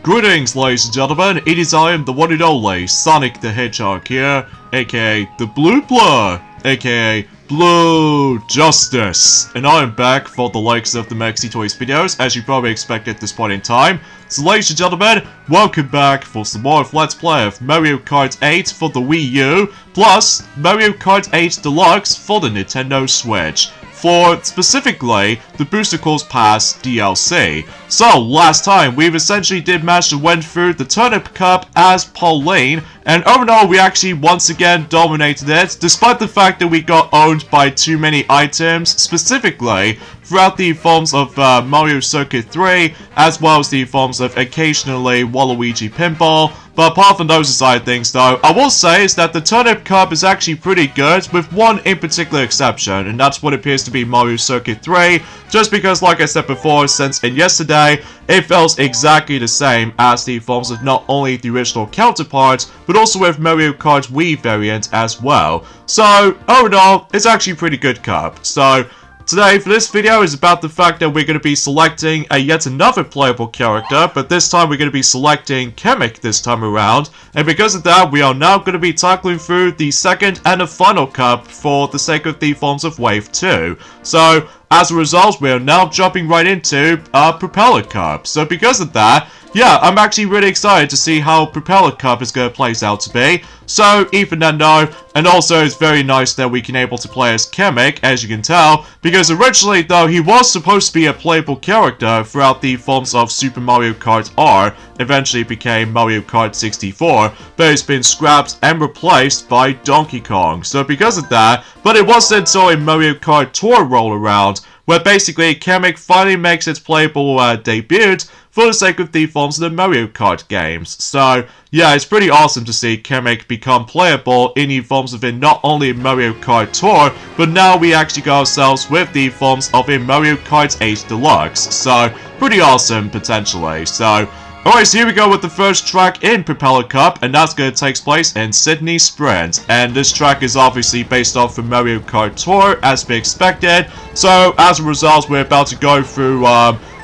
Greetings, ladies and gentlemen, it is I am the one and only Sonic the Hedgehog here, aka the Blue Blur, aka Blue Justice, and I am back for the likes of the Maxi Toys videos, as you probably expect at this point in time. So ladies and gentlemen, welcome back for some more of Let's Play of Mario Kart 8 for the Wii U, plus Mario Kart 8 Deluxe for the Nintendo Switch. For, specifically, the Booster Course Pass DLC. So, last time, we've essentially did manage to win through the Turnip Cup as Pauline, and overall we actually once again dominated it, despite the fact that we got owned by too many items, specifically throughout the forms of Mario Circuit 3, as well as the forms of occasionally Waluigi Pinball. But apart from those side things though, I will say is that the Turnip Cup is actually pretty good, with one in particular exception, and that's what appears to be Mario Circuit 3, just because like I said before, since in yesterday, it feels exactly the same as the forms of not only the original counterparts, but also with Mario Kart Wii variant as well. So, overall, it's actually a pretty good cup. So, today, for this video, is about the fact that we're going to be selecting yet another playable character, but this time we're going to be selecting Kamek this time around, and because of that, we are now going to be tackling through the second and the final cup for the sake of the forms of Wave 2. So, as a result, we are now jumping right into Propeller Cup. So because of that, yeah, I'm actually really excited to see how Propeller Cup is going to play out to be. So, even then though, and also it's very nice that we can able to play as Kamek, as you can tell, because originally though, he was supposed to be a playable character throughout the forms of Super Mario Kart R, eventually became Mario Kart 64, but it's been scrapped and replaced by Donkey Kong. So because of that, but it wasn't until a Mario Kart Tour roll around, where basically Kamek finally makes its playable debut for the sake of the forms of the Mario Kart games. So, yeah, it's pretty awesome to see Kamek become playable in the forms of not only Mario Kart Tour, but now we actually got ourselves with the forms of a Mario Kart 8 Deluxe. So, pretty awesome, potentially. So, alright, so here we go with the first track in Propeller Cup, and that's going to take place in Sydney Sprint. And this track is obviously based off of Mario Kart Tour, as we expected. So, as a result, we're about to go through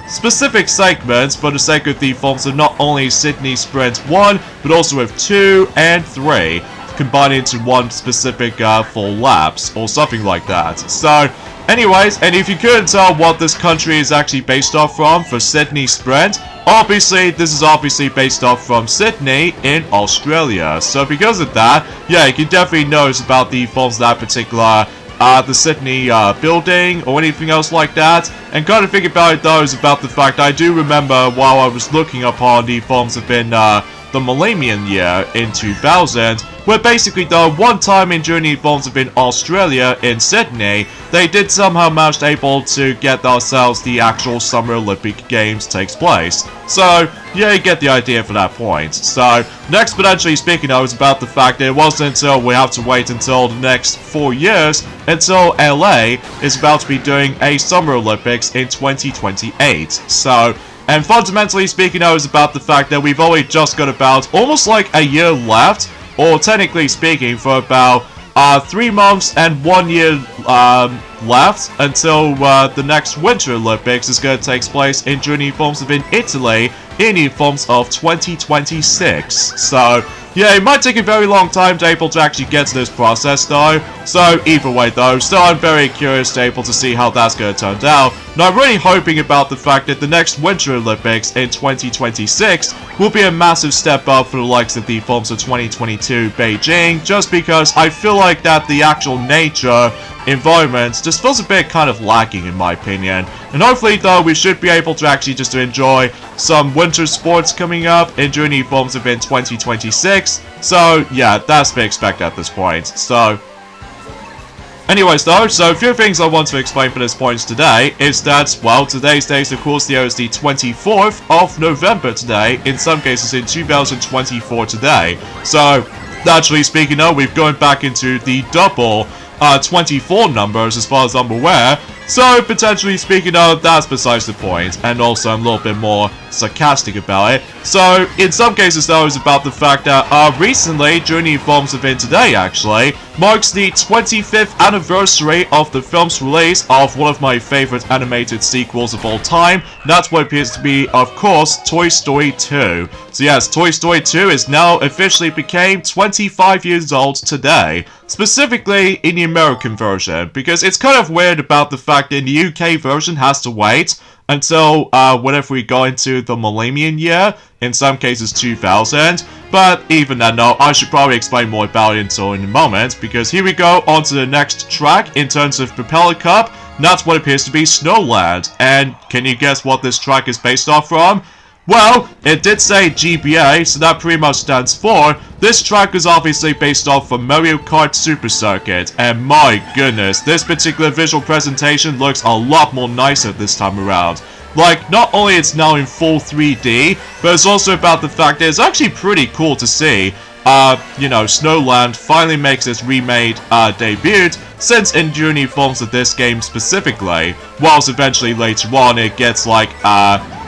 specific segments for the sake of the forms of not only Sydney Sprint 1, but also with 2 and 3, combined into one specific full laps, or something like that. So, anyways, and if you couldn't tell what this country is actually based off from for Sydney Sprint, obviously, this is obviously based off from Sydney in Australia. So because of that, yeah, you can definitely notice about the forms of that particular the Sydney building or anything else like that. And kind of think about it though is about the fact I do remember while I was looking upon the forms of in the Millennium year in 2000, where basically though one time in during the forms of in Australia in Sydney, they did somehow manage able to get ourselves the actual Summer Olympic Games takes place. So yeah, you get the idea for that point. So next, potentially speaking though, is about the fact that it wasn't until we have to wait until the next 4 years until LA is about to be doing a Summer Olympics in 2028. So, and fundamentally speaking though, is about the fact that we've only just got about almost like a year left, or technically speaking for about 3 months and 1 year left until the next Winter Olympics is going to take place in the forms of in Italy in the forms of 2026. So yeah, it might take a very long time to able to actually get to this process though. So either way though, still I'm very curious to able to see how that's going to turn out. And I'm really hoping about the fact that the next Winter Olympics in 2026 will be a massive step up for the likes of the forms of 2022 Beijing, just because I feel like that the actual nature environment just feels a bit kind of lacking in my opinion. And hopefully though, we should be able to actually just enjoy some winter sports coming up in during the forms of in 2026. So yeah, that's to be expected at this point. So anyways though, so a few things I want to explain for this point today is that, well, today's date of course there is the 24th of November today, in some cases in 2024 today. So, naturally speaking though, we've gone back into the double 24 numbers as far as I'm aware. So, potentially speaking of, that's besides the point. And also, I'm a little bit more sarcastic about it. So, in some cases though, it's about the fact that recently, during the Informs event today actually, marks the 25th anniversary of the film's release of one of my favorite animated sequels of all time. That's what appears to be, of course, Toy Story 2. So yes, Toy Story 2 is now officially became 25 years old today. Specifically in the American version, because it's kind of weird about the fact that the UK version has to wait until whenever we go into the millennium year, in some cases 2000, but even then though, I should probably explain more about it until in a moment, because here we go on to the next track in terms of Propeller Cup. That's what appears to be Snow Land, and can you guess what this track is based off from? Well, it did say GBA, so that pretty much stands for, this track is obviously based off of Mario Kart Super Circuit, and my goodness, this particular visual presentation looks a lot more nicer this time around. Like, not only it's now in full 3D, but it's also about the fact that it's actually pretty cool to see, you know, Snow Land finally makes its remade debut, since in during forms of this game specifically, whilst eventually later on it gets like,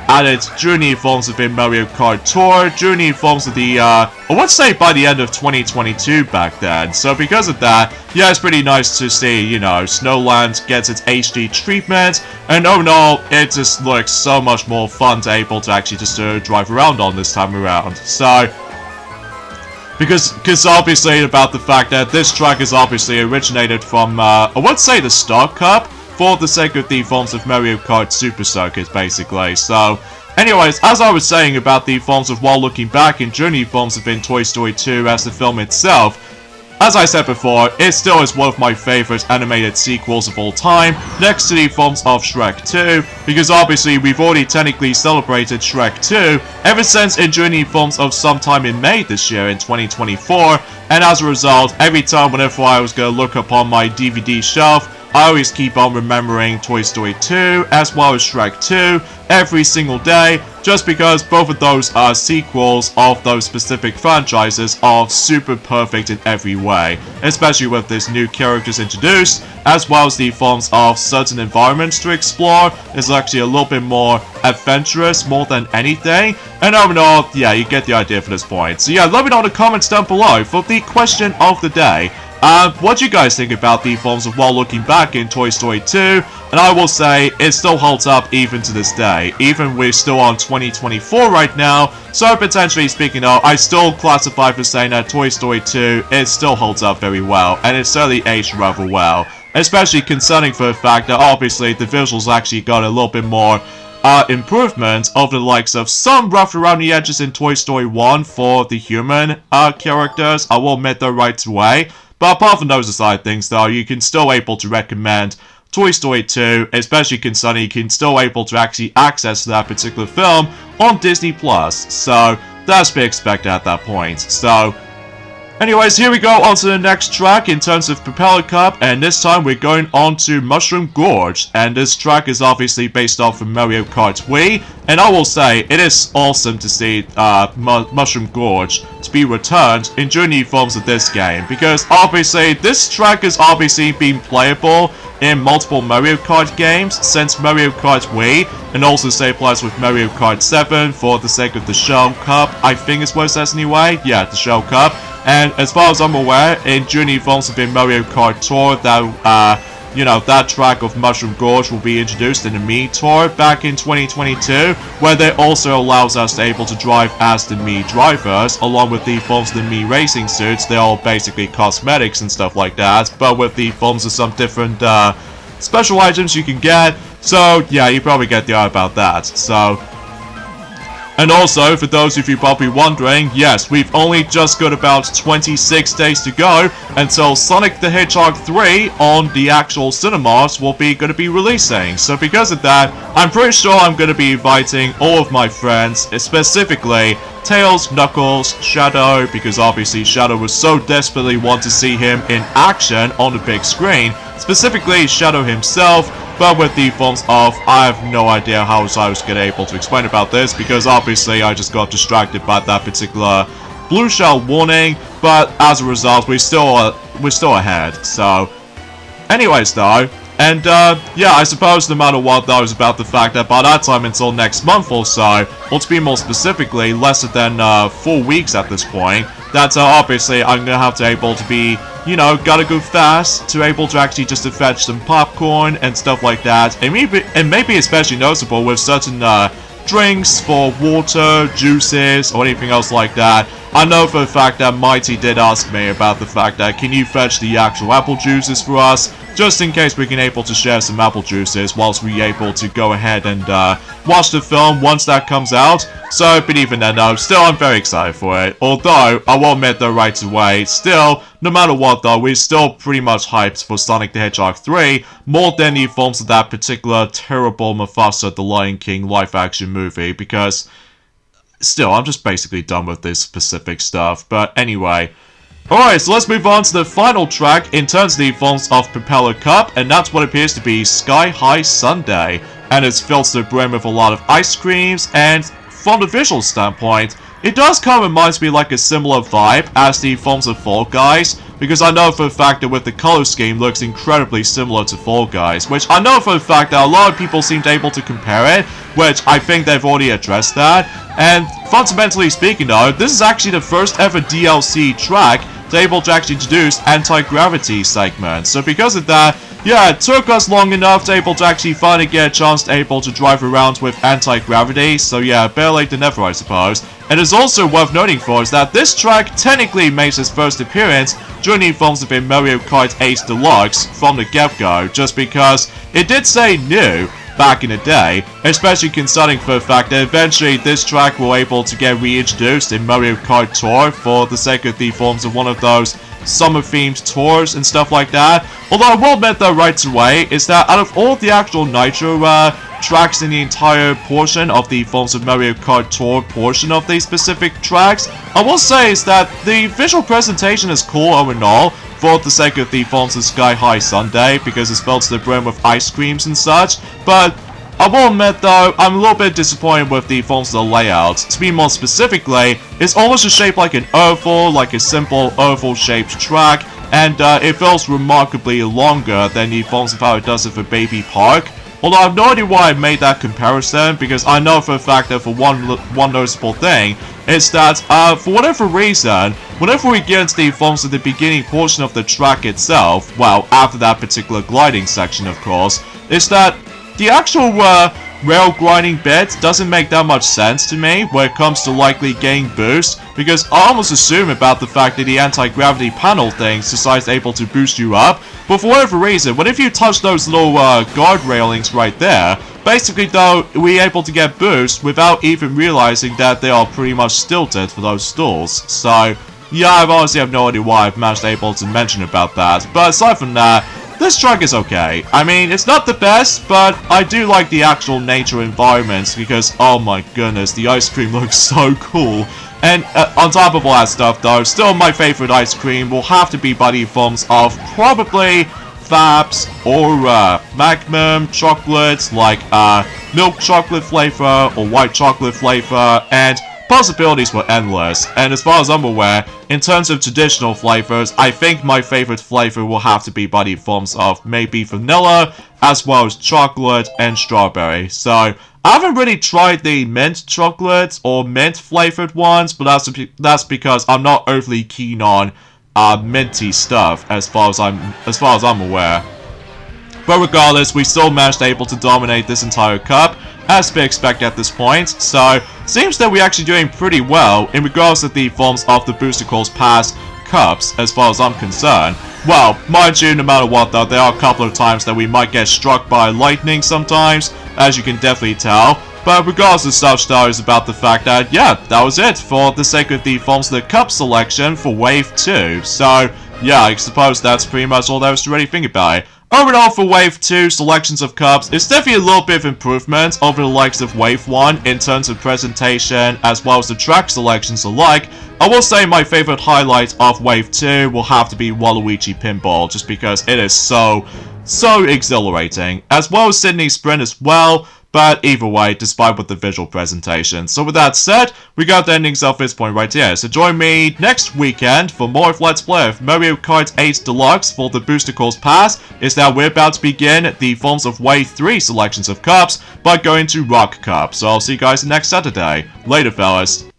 added during forms of the Mario Kart Tour, during forms of the, I would say by the end of 2022 back then. So because of that, yeah, it's pretty nice to see, you know, Snow Land gets its HD treatment, and overall, it just looks so much more fun to able to actually just drive around on this time around. So, because obviously about the fact that this track is obviously originated from, I would say the Star Cup, for the sake of the forms of Mario Kart Super Circuit, basically. So, anyways, as I was saying about the forms of while looking back in Journey forms of in Toy Story 2 as the film itself, as I said before, it still is one of my favorite animated sequels of all time, next to the forms of Shrek 2, because obviously we've already technically celebrated Shrek 2 ever since in Journey forms of sometime in May this year in 2024, and as a result, every time whenever I was going to look up on my DVD shelf, I always keep on remembering Toy Story 2 as well as Shrek 2 every single day, just because both of those are sequels of those specific franchises are super perfect in every way, especially with these new characters introduced, as well as the forms of certain environments to explore is actually a little bit more adventurous more than anything, and overall, yeah, you get the idea for this point. So yeah, let me know in the comments down below for the question of the day. What do you guys think about the forms of while looking back in Toy Story 2? And I will say, it still holds up even to this day. Even we're still on 2024 right now, so potentially speaking of, I still classify for saying that Toy Story 2, it still holds up very well, and it certainly aged rather well. Especially concerning for the fact that obviously the visuals actually got a little bit more improvement of the likes of some rough around the edges in Toy Story 1 for the human characters, I will admit that right away. But apart from those aside things though, you can still able to recommend Toy Story 2, especially concerning you can still able to actually access that particular film on Disney+. So, that's to be expected at that point. So, anyways, here we go on to the next track in terms of Propeller Cup, and this time we're going on to Mushroom Gorge, and this track is obviously based off of Mario Kart Wii, and I will say, it is awesome to see Mushroom Gorge to be returned in new forms of this game, because obviously, this track has obviously been playable in multiple Mario Kart games since Mario Kart Wii, and also same applies with Mario Kart 7 for the sake of the Shell Cup, I think is what it says anyway, yeah, the Shell Cup. And as far as I'm aware, in Journey forms of in Mario Kart Tour, that, you know, that track of Mushroom Gorge will be introduced in the Mii Tour back in 2022, where they also allows us to able to drive as the Mii drivers, along with the forms of the Mii racing suits. They're all basically cosmetics and stuff like that, but with the forms of some different, special items you can get. So, yeah, you probably get the idea about that. So, and also, for those of you probably wondering, yes, we've only just got about 26 days to go until Sonic the Hedgehog 3 on the actual cinemas will be going to be releasing. So because of that, I'm pretty sure I'm going to be inviting all of my friends, specifically Tails, Knuckles, Shadow, because obviously Shadow was so desperately want to see him in action on the big screen, specifically Shadow himself. But with the forms of, I have no idea how I was going to able to explain about this, because obviously I just got distracted by that particular blue shell warning, but as a result we're still ahead. So anyways though, And, yeah, I suppose no matter what, though, is about the fact that by that time until next month or so, or to be more specifically, less than, 4 weeks at this point, that, obviously, I'm gonna have to able to be, you know, gotta go fast to able to actually just to fetch some popcorn and stuff like that. And maybe especially noticeable with certain, drinks for water, juices, or anything else like that. I know for a fact that Mighty did ask me about the fact that can you fetch the actual apple juices for us, just in case we can able to share some apple juices whilst we able to go ahead and watch the film once that comes out. So, but even then though, still I'm very excited for it. Although, I will admit though right away, still, no matter what though, we're still pretty much hyped for Sonic the Hedgehog 3, more than the films of that particular terrible Mufasa the Lion King live-action movie, because still, I'm just basically done with this specific stuff. But anyway, alright, so let's move on to the final track in terms of the films of Propeller Cup, and that's what appears to be Sky High Sundae. And it's filled to the brim with a lot of ice creams, and from the visual standpoint, it does kind of remind me like a similar vibe as the films of Fall Guys, because I know for a fact that with the color scheme looks incredibly similar to Fall Guys, which I know for a fact that a lot of people seem able to compare it, which I think they've already addressed that. And fundamentally speaking though, this is actually the first ever DLC track to able to actually introduce anti-gravity segments. So because of that, yeah, it took us long enough to able to actually finally get a chance to able to drive around with anti-gravity. So yeah, better late than never, I suppose. And it's also worth noting for us that this track technically makes its first appearance during the films of Mario Kart 8 Deluxe from the get-go, just because it did say new back in the day, especially considering for the fact that eventually this track will able to get reintroduced in Mario Kart Tour for the sake of the forms of one of those summer-themed tours and stuff like that. Although I will admit though right away is that out of all the actual Nitro tracks in the entire portion of the forms of Mario Kart Tour portion of these specific tracks, I will say is that the visual presentation is cool all in all, for the sake of the forms of Sky High Sundae, because it's filled to the brim with ice creams and such. But I will admit though, I'm a little bit disappointed with the forms of the layout. To be more specifically, it's almost a shape like an oval, like a simple oval shaped track, and it feels remarkably longer than the forms of how it does it for Baby Park. Although I have no idea why I made that comparison, because I know for a fact that for one noticeable thing, is that, for whatever reason, whenever we get into the forms of the beginning portion of the track itself, well, after that particular gliding section of course, is that the actual, rail grinding bit doesn't make that much sense to me when it comes to likely getting boost, because I almost assume about the fact that the anti-gravity panel things decides able to boost you up, but for whatever reason, if you touch those little guard railings right there, basically though, we're able to get boost without even realizing that they are pretty much stilted for those stalls. So yeah, I honestly have no idea why I've managed able to mention about that, but aside from that, this track is okay. I mean, it's not the best, but I do like the actual nature environments because, oh my goodness, the ice cream looks so cool. And on top of all that stuff though, still my favorite ice cream will have to be by the forms of probably Fabs or Magnum chocolates, like milk chocolate flavor or white chocolate flavor, and possibilities were endless. And as far as I'm aware, in terms of traditional flavors, I think my favorite flavor will have to be by the forms of maybe vanilla, as well as chocolate and strawberry. So I haven't really tried the mint chocolate or mint flavored ones, but that's because I'm not overly keen on minty stuff as far as I'm aware. But regardless, we still managed able to dominate this entire cup, as to be expected at this point, so seems that we're actually doing pretty well in regards to the forms of the Booster Calls Pass cups, as far as I'm concerned. Well, mind you, no matter what though, there are a couple of times that we might get struck by lightning sometimes, as you can definitely tell. But regardless of such though, is about the fact that, yeah, that was it for the sake of the forms of the cup selection for Wave 2. So, yeah, I suppose that's pretty much all there is to really think about it. Overall for Wave 2 selections of cups, it's definitely a little bit of improvement over the likes of Wave 1 in terms of presentation as well as the track selections alike. I will say my favorite highlight of Wave 2 will have to be Waluigi Pinball, just because it is so exhilarating, as well as Sydney Sprint as well. But either way, despite with the visual presentation. So with that said, we got the endings of this point right here. So join me next weekend for more of Let's Play of Mario Kart 8 Deluxe for the Booster Course Pass. Is that we're about to begin the Forms of Wave 3 selections of cups by going to Rock Cup. So I'll see you guys next Saturday. Later, fellas.